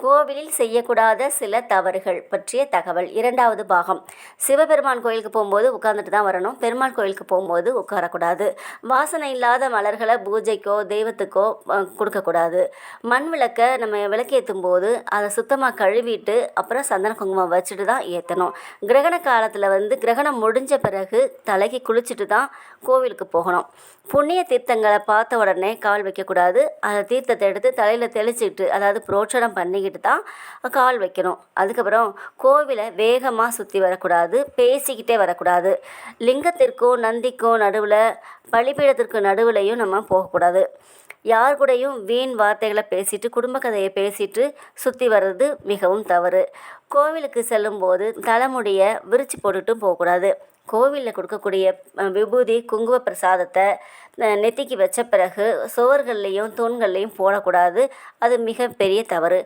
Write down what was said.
கோவிலில் செய்யக்கூடாத சில தவறுகள் பற்றிய தகவல். 2வது பாகம். சிவபெருமான் கோயிலுக்கு போகும்போது உட்காந்துட்டு தான் வரணும். பெருமாள் கோயிலுக்கு போகும்போது உட்காரக்கூடாது. வாசனை இல்லாத மலர்களை பூஜைக்கோ தெய்வத்துக்கோ கொடுக்கக்கூடாது. மண் விளக்கை நம்ம விளக்கேற்றும் போது அதை சுத்தமாக கழுவிட்டு அப்புறம் சந்தன குங்குமம் வச்சுட்டு தான் ஏற்றணும். கிரகண காலத்தில் கிரகணம் முடிஞ்ச பிறகு தலைக்கு குளிச்சுட்டு தான் கோவிலுக்கு போகணும். புண்ணிய தீர்த்தங்களை பார்த்த உடனே கால் வைக்கக்கூடாது. அதை தீர்த்தத்தை எடுத்து தலையில் தெளிச்சுக்கிட்டு, அதாவது புரோட்சனம் பண்ணிக்கிட்டு தான் கால் வைக்கணும். அதுக்கப்புறம் கோவிலை வேகமாக சுற்றி வரக்கூடாது, பேசிக்கிட்டே வரக்கூடாது. லிங்கத்திற்கும் நந்திக்கும் நடுவில், பலிபீடத்திற்கு நடுவுலையும் நம்ம போகக்கூடாது. யார் கூடயும் வீண் வார்த்தைகளை பேசிட்டு, குடும்ப கதையை பேசிட்டு சுற்றி வர்றது மிகவும் தவறு. கோவிலுக்கு செல்லும்போது தலைமுடியை விரித்து போட்டுட்டும் போகக்கூடாது. கோவிலில் கொடுக்கக்கூடிய விபூதி குங்கும பிரசாதத்தை நெத்திக்கு வச்ச பிறகு சுவர்கள்லேயும் தூண்கள்லேயும் போடக்கூடாது. அது மிக பெரிய தவறு.